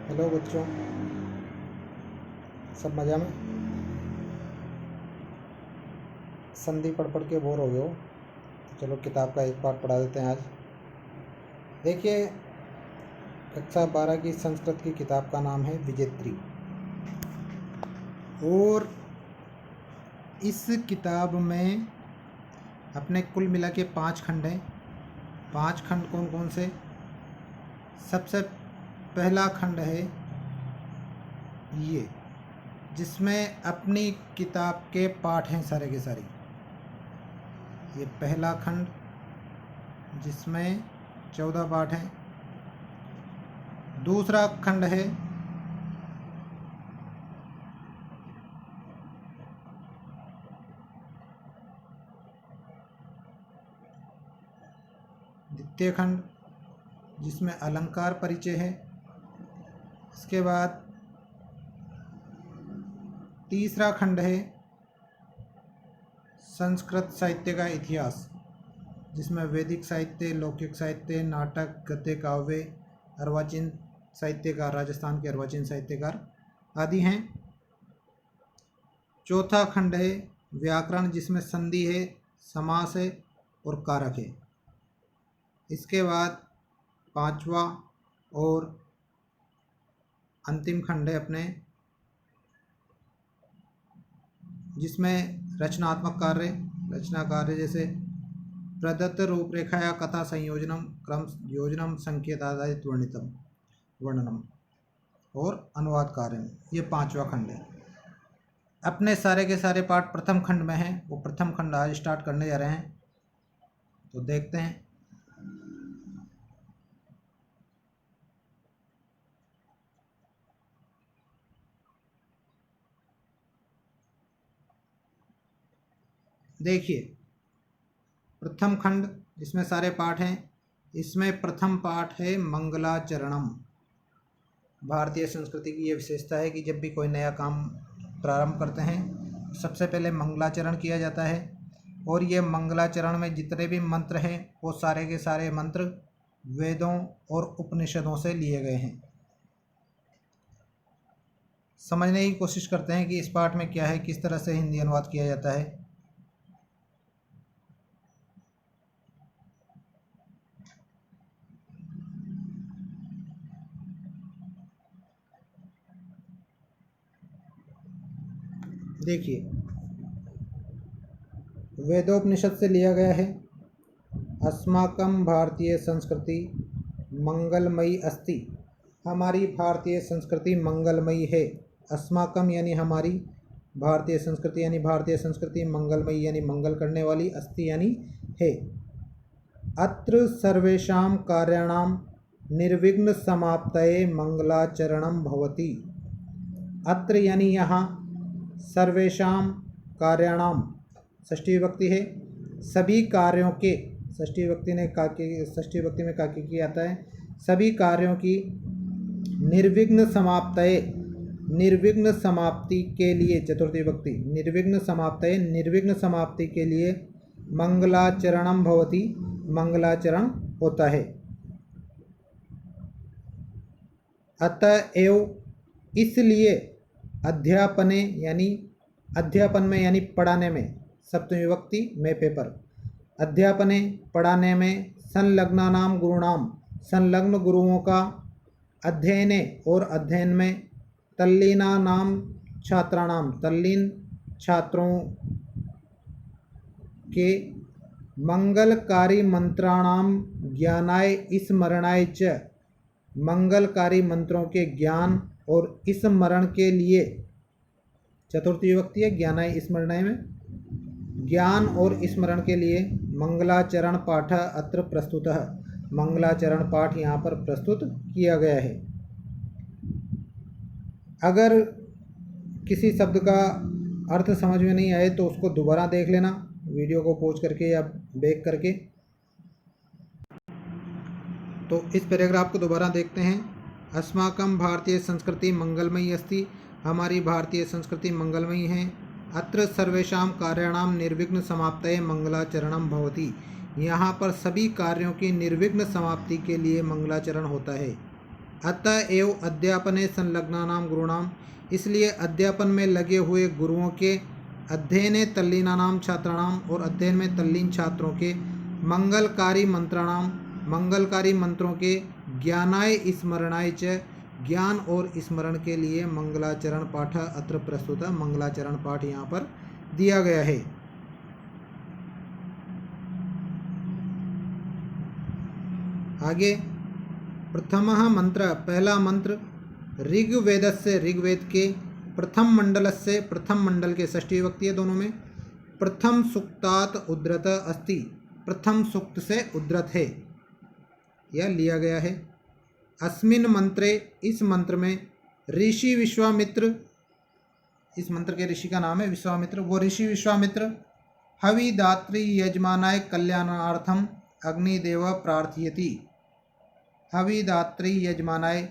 Hello बच्चों, सब मज़ा में। संधि पढ़ पढ़ के बोर हो गए हो तो चलो किताब का एक पार्ट पढ़ा देते हैं आज। देखिए, कक्षा 12 की संस्कृत की किताब का नाम है विजेत्री। और इस किताब में अपने कुल मिला के 5 खंड हैं। 5 खंड कौन कौन से? सबसे पहला खंड है ये, जिसमें अपनी किताब के पाठ हैं सारे के सारे। ये पहला खंड जिसमें 14 पाठ हैं। दूसरा खंड है द्वितीय खंड, जिसमें अलंकार परिचय है। इसके बाद तीसरा खंड है संस्कृत साहित्य का इतिहास, जिसमें वैदिक साहित्य, लौकिक साहित्य, नाटक, गद्य, काव्य, अर्वाचीन साहित्यकार, राजस्थान के अर्वाचीन साहित्यकार आदि हैं। चौथा खंड है व्याकरण, जिसमें संधि है, समास है और कारक है। इसके बाद पांचवा और अंतिम खंड है अपने, जिसमें रचनात्मक कार्य जैसे प्रदत्त रूपरेखा या कथा संयोजनम, क्रम योजनम, संकेत आधारित वर्णनम और अनुवाद कार्य। ये 5वां खंड है। अपने सारे के सारे पाठ प्रथम खंड में हैं। वो प्रथम खंड आज स्टार्ट करने जा रहे हैं, तो देखते हैं। देखिए, प्रथम खंड जिसमें सारे पाठ हैं, इसमें प्रथम पाठ है मंगलाचरणम। भारतीय संस्कृति की ये विशेषता है कि जब भी कोई नया काम प्रारंभ करते हैं, सबसे पहले मंगलाचरण किया जाता है। और ये मंगलाचरण में जितने भी मंत्र हैं, वो सारे के सारे मंत्र वेदों और उपनिषदों से लिए गए हैं। समझने की कोशिश करते हैं कि इस पाठ में क्या है, किस तरह से हिंदी अनुवाद किया जाता है। देखिए, वेदोपनिषद से लिया गया है। अस्माकं भारतीय संस्कृति मंगलमयी अस्ति। हमारी भारतीय संस्कृति मंगलमयी है। अस्माकं यानी हमारी, भारतीय संस्कृति यानी भारतीय संस्कृति, मंगलमयी यानी मंगल करने वाली, अस्ति यानी है। अत्र सर्वेषां कार्याणां निर्विघ्न समाप्तये मंगलाचरणं भवति। अत्र यानी यहाँ, सर्वेषां कार्याणां षष्ठी विभक्ति है, सभी कार्यों के, षष्ठी विभक्ति में काकी आता है, सभी कार्यों की निर्विघ्न समाप्तये, निर्विघ्न समाप्ति के लिए, चतुर्थी विभक्ति, निर्विघ्न समाप्तये, निर्विघ्न समाप्ति के लिए मंगलाचरणम भवति, मंगलाचरण होता है। अतएव इसलिए अध्यापने यानी अध्यापन में यानी पढ़ाने में, सप्तमी विभक्ति में पेपर, अध्यापने पढ़ाने में, संलग्नानाम गुरुणाम संलग्न गुरुओं का, अध्ययने और अध्ययन में, तल्लीनानाम छात्राणाम तल्लीन छात्रों के, मंगलकारी मंत्राणाम ज्ञानाय स्मरणाय च, मंगलकारी मंत्रों के ज्ञान और स्मरण के लिए, चतुर्थी विभक्ति है, ज्ञानाय स्मरणाय में, ज्ञान और स्मरण के लिए मंगलाचरण पाठ अत्र प्रस्तुतः, मंगलाचरण पाठ यहाँ पर प्रस्तुत किया गया है। अगर किसी शब्द का अर्थ समझ में नहीं आए तो उसको दोबारा देख लेना, वीडियो को पॉज करके या बैक करके। तो इस पैराग्राफ को दोबारा देखते हैं। अस्माकं भारतीय संस्कृति मंगलमयी अस्ति। हमारी भारतीय संस्कृति मंगलमयी है। अत्र सर्वेषां कार्याणां निर्विघ्न समाप्तये मंगलाचरणं भवति। यहाँ पर सभी कार्यों की निर्विघ्न समाप्ति के लिए मंगलाचरण होता है। अतः एव अध्यापने संलग्नानां गुरूणाम, इसलिए अध्यापन में लगे हुए गुरुओं के, अध्ययने तल्लीनानां छात्राणाम, और अध्ययन में तल्लीन छात्रों के, मंगलकारी मंत्राणाम, मंगलकारी मंत्रों के, ज्ञानाय स्मरणाय च, ज्ञान और स्मरण के लिए मंगलाचरण पाठ अत्र प्रस्तुत। मंगलाचरण पाठ यहाँ पर दिया गया है। आगे प्रथमः मंत्र, पहला मंत्र ऋग्वेदस्य, ऋग्वेद के, प्रथम मंडलस्य, प्रथम मंडल के, षष्ठी विभक्ति है दोनों में, प्रथम सूक्तात् उद्धृत अस्ति, प्रथम सूक्त से उद्धृत है या लिया गया है। अस्मिन् मंत्रे, इस मंत्र में, ऋषि विश्वामित्र, इस मंत्र के ऋषि का नाम है विश्वामित्र, वो ऋषि विश्वामित्र हविदात्री यजमानाय कल्याणार्थम अग्निदेव प्रार्थयति। हविदात्री यजमानाय,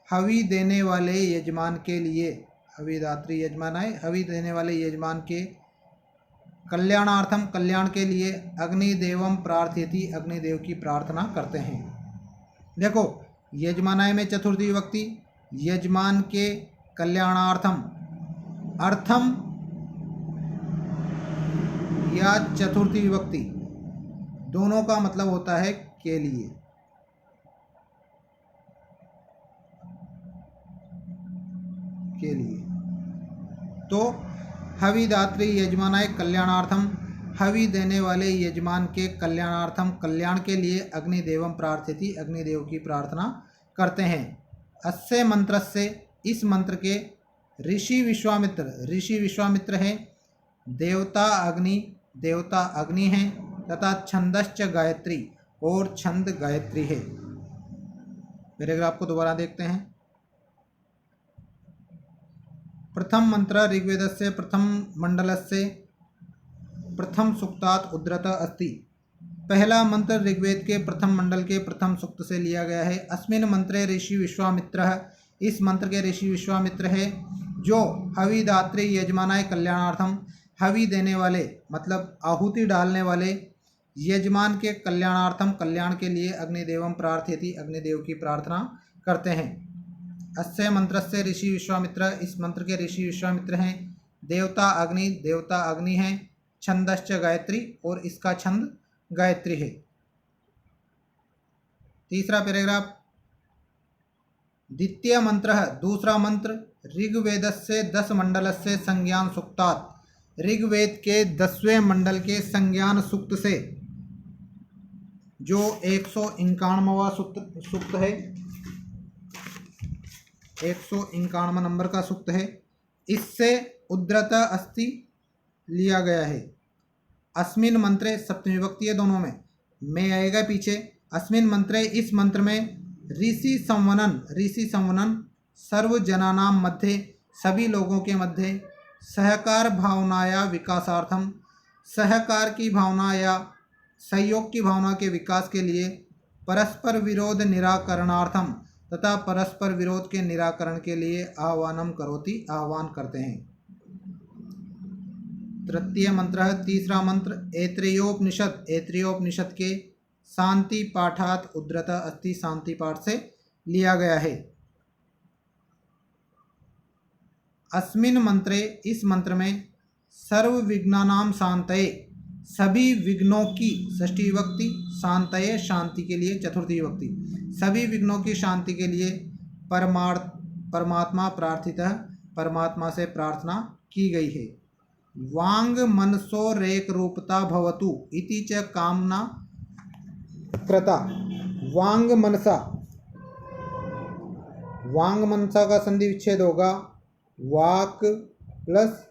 हवि देने वाले यजमान के लिए, हविदात्री यजमानाय, हवि देने वाले यजमान के, कल्याणार्थम, कल्याण के लिए, अग्निदेवम प्रार्थयति, अग्निदेव की प्रार्थना करते हैं। देखो यजमानाय में चतुर्थी विभक्ति, यजमान के कल्याणार्थम, अर्थम या चतुर्थी विभक्ति, दोनों का मतलब होता है के लिए। के लिए तो हविदात्री यजमानाय कल्याणार्थम, हवि देने वाले यजमान के कल्याणार्थम, कल्याण के लिए, अग्निदेवम प्रार्थयति, अग्निदेव की प्रार्थना करते हैं। अस्य मंत्र से, इस मंत्र के, ऋषि विश्वामित्र, ऋषि विश्वामित्र हैं, देवता अग्नि, देवता अग्नि हैं, तथा छंदश्च गायत्री, और छंद गायत्री है। पैराग्राफ को दोबारा देखते हैं। प्रथम मंत्र ऋग्वेदस्य प्रथम मंडलस्य प्रथम सूक्तात् उद्धृत अस्ति, पहला मंत्र ऋग्वेद के प्रथम मंडल के प्रथम सूक्त से लिया गया है। अस्मिन् मंत्रे ऋषि विश्वामित्र, इस मंत्र के ऋषि विश्वामित्र है, जो हविदात्री यजमानाय कल्याणार्थम, हवि देने वाले मतलब आहुति डालने वाले यजमान के कल्याणार्थम, कल्याण के लिए, अग्निदेवम प्रार्थयति, अग्निदेव की प्रार्थना करते हैं। अस्य मंत्रस्य ऋषि विश्वामित्र, इस मंत्र के ऋषि विश्वामित्र हैं, देवता अग्नि, देवता अग्नि हैं, छंदश्च गायत्री, और इसका छंद गायत्री है। तीसरा पैराग्राफ, द्वितीय मंत्र, दूसरा मंत्र, ऋग्वेदस्य 10 मंडलस्य संज्ञान सूक्तात्, ऋग्वेद के 10वें मंडल के संज्ञान सूक्त से, जो 151वां सूक्त है, 151 नंबर का सूक्त है, इससे उद्धृत अस्ति लिया गया है। अस्मिन् मंत्रे, सप्तमी विभक्ति है दोनों में आएगा पीछे। अस्मिन् मंत्रे, इस मंत्र में, ऋषि संवनन, ऋषि संवनन, सर्वजनानां मध्य, सभी लोगों के मध्य, सहकार भावनाया विकासार्थम, सहकार की भावना या सहयोग की भावना के विकास के लिए, परस्पर विरोध निराकरणार्थम, तथा परस्पर विरोध के निराकरण के लिए, आह्वानम करोति, आह्वान करते हैं। तृतीय मंत्र है, तीसरा मंत्र, ऐत्रेयोपनिषद, ऐत्रेयोपनिषद के शांति पाठात् उद्धृत अस्ति, शांति पाठ से लिया गया है। अस्मिन् मंत्रे, इस मंत्र में, सर्व विघ्नानां शांतये, सभी विघ्नों की, षष्ठी विभक्ति, शांतये शांति के लिए, चतुर्थी विभक्ति, सभी विघ्नों की शांति के लिए, परमात्मा प्रार्थितः, परमात्मा से प्रार्थना की गई है। वांग मनसो रेक रूपता भवतु इति च कामना कृता। वांग मनसा, वांग मनसा का संधि विच्छेद होगा, वाक प्लस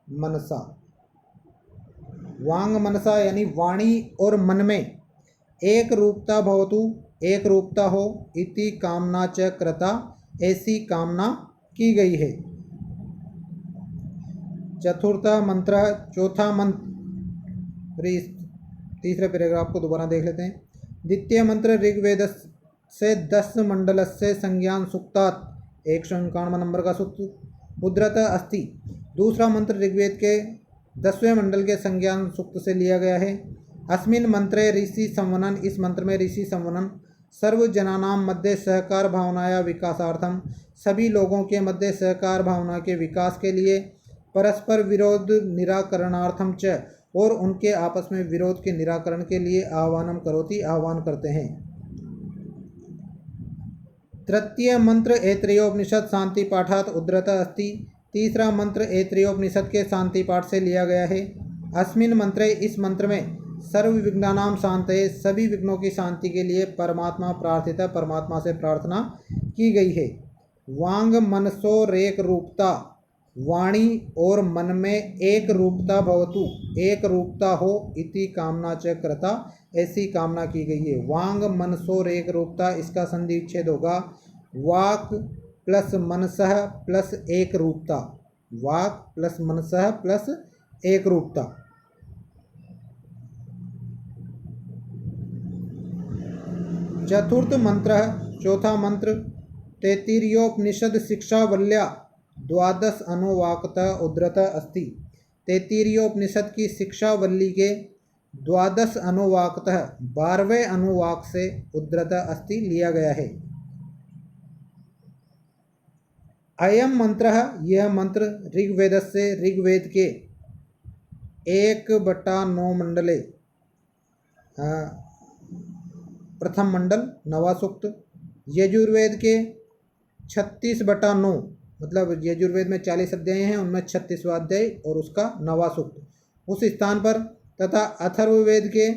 मनसा, वांग मनसा यानी वाणी और मन में, एक रूपता भवतु, एक रूपता हो, इति कामना च कृता, ऐसी कामना की गई है। चतुर्थ मंत्र, चौथा मंत्र, तीसरे पैराग्राफ को दोबारा देख लेते हैं। द्वितीय मंत्र, ऋग्वेद से 10 मंडल से संज्ञान सूक्तात्, 151 नंबर का सूक्त, उद्धृत अस्ति। दूसरा मंत्र ऋग्वेद के 10वें मंडल के संज्ञान सूक्त से लिया गया है। अस्मिन् मंत्रे ऋषि संवनन, इस मंत्र में ऋषि संवनन, सर्वजनानां मध्ये सहकार भावनाया विकासार्थम, सभी लोगों के मध्य सहकार भावना के विकास के लिए, परस्पर विरोध निराकरणार्थम च, और उनके आपस में विरोध के निराकरण के लिए आह्वानम करोति, आह्वान करते हैं। तृतीय मंत्र ऐतरेयोपनिषद शांति पाठात उद्धृत अस्ति, तीसरा मंत्र ऐतरेयोपनिषद के शांति पाठ से लिया गया है। अस्मिन् मंत्रे, इस मंत्र में सर्व विघ्नानां शांतये, सभी विघ्नों की शांति के लिए परमात्मा प्रार्थिता, परमात्मा से प्रार्थना की गई है। वांग मनसो रेक रूपता, वाणी और मन में एक रूपता भवतु, एक रूपता हो इति कामना च कृता, ऐसी कामना की गई है। वांग मनसोर एक रूपता, इसका संधि विच्छेद होगा वाक प्लस मनसः प्लस एक रूपता, वाक प्लस मनसः प्लस एक रूपता। चतुर्थ मंत्र, चौथा मंत्र, तैत्तिरीयोपनिषद शिक्षावल्या द्वादश अनुवाकतः उद्धृत अस्ति, तैत्तिरीयोपनिषद की शिक्षावल्ली के द्वादश अनुवाकतः 12वें अनुवाक से उद्धृत अस्ति, लिया गया है। अयम मंत्र, यह मंत्र ऋग्वेदस्य, ऋग्वेद के 1/9 मंडले, प्रथम मंडल नवा सूक्त, यजुर्वेद के 36/9, मतलब यजुर्वेद में 40 अध्याय हैं, उनमें 36वां अध्याय और उसका नवा सूक्त उस स्थान पर, तथा अथर्ववेद के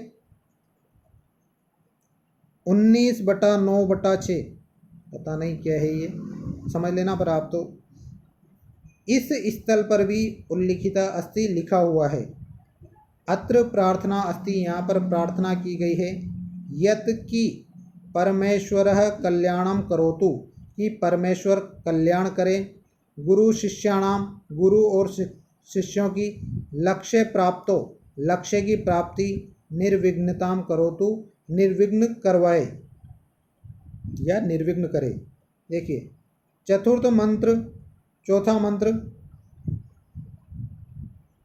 19/9/6, पता नहीं क्या है ये, समझ लेना पर आप तो, इस स्थल पर भी उल्लिखित अस्ति, लिखा हुआ है। अत्र प्रार्थना अस्ति, यहाँ पर प्रार्थना की गई है। यत की परमेश्वरः कल्याणम करोतु, कि परमेश्वर कल्याण करे, गुरु शिष्याणाम, गुरु और शिष्यों की, लक्ष्य प्राप्तो, लक्ष्य की प्राप्ति, निर्विघ्नताम करोतु, निर्विघ्न करवाए या निर्विघ्न करे। देखिए चतुर्थ मंत्र, चौथा मंत्र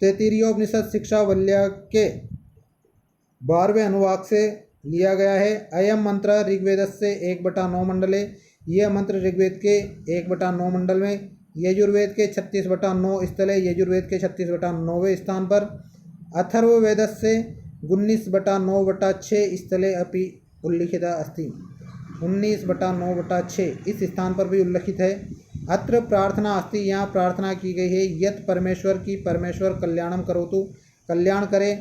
तैत्तिरीयोपनिषद शिक्षावल्या के 12वें अनुवाक से लिया गया है। अयम मंत्र ऋग्वेदस्य 1/9 मंडले, यह मंत्र ऋग्वेद के 1/9 मंडल में, यजुर्वेद के 36/9 स्थले, यजुर्वेद के 36/9वें स्थान पर, अथर्ववेदस्य 19/9/6 स्थले अपि उल्लिखित अस्ति, 19/9/6 इस स्थान पर भी उल्लिखित है। अत्र प्रार्थना अस्ति, यहाँ प्रार्थना की गई है। यत परमेश्वर की, परमेश्वर कल्याणम करोतु, कल्याण करे,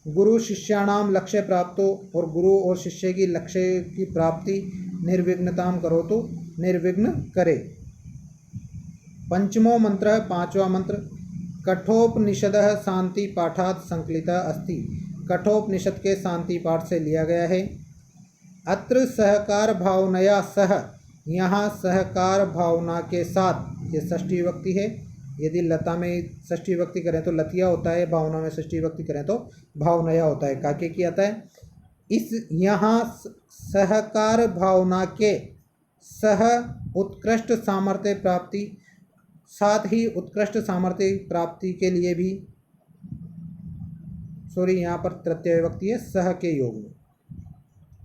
गुरु शिष्याणाम लक्ष्य प्राप्तो, और गुरु और शिष्य की लक्ष्य की प्राप्ति, निर्विघ्नताम करोतु, निर्विघ्न करे। पंचमो मंत्र, पांचवा मंत्र, कठोपनिषदः शांति पाठात् संकलितः अस्ति, कठोपनिषद के शांति पाठ से लिया गया है। अत्र सहकार भावनया सह, यहाँ सहकार भावना के साथ, ये षष्ठी विभक्ति है, यदि लता में षष्ठी विभक्ति करें तो लतिया होता है, भावना में षष्ठी विभक्ति करें तो भावनया होता है, काके की आता है। इस यहाँ सहकार भावना के सह उत्कृष्ट सामर्थ्य प्राप्ति, साथ ही उत्कृष्ट सामर्थ्य प्राप्ति के लिए भी, सॉरी यहाँ पर तृतीय विभक्ति है सह के योग में,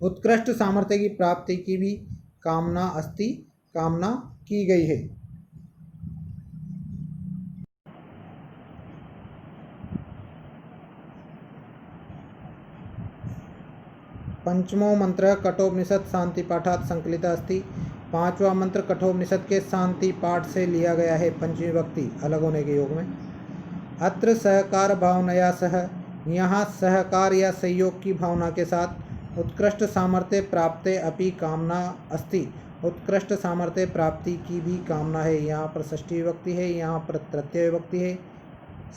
उत्कृष्ट सामर्थ्य की प्राप्ति की भी कामना अस्ति, कामना की गई है। पंचमो मंत्र कठोपनिषद शांति पाठात् संकलित अस्ति, पांचवा मंत्र कठोपनिषद के शांति पाठ से लिया गया है, पंचमी विभक्ति अलग होने के योग में। अत्र सहकार भावनया सह, यहाँ सहकार या सहयोग की भावना के साथ, उत्कृष्ट सामर्थ्य प्राप्ते अपि कामना अस्ति, उत्कृष्ट सामर्थ्य प्राप्ति की भी कामना है। यहाँ पर षष्ठी विभक्ति है, यहाँ पर तृतीय विभक्ति है।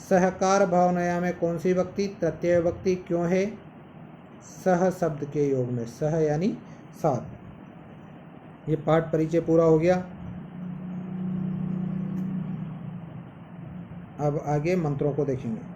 सहकार भावनया में कौन सी विभक्ति? तृतीय विभक्ति क्यों है? सह शब्द के योग में, सह यानी साथ। ये पाठ परिचय पूरा हो गया। अब आगे मंत्रों को देखेंगे।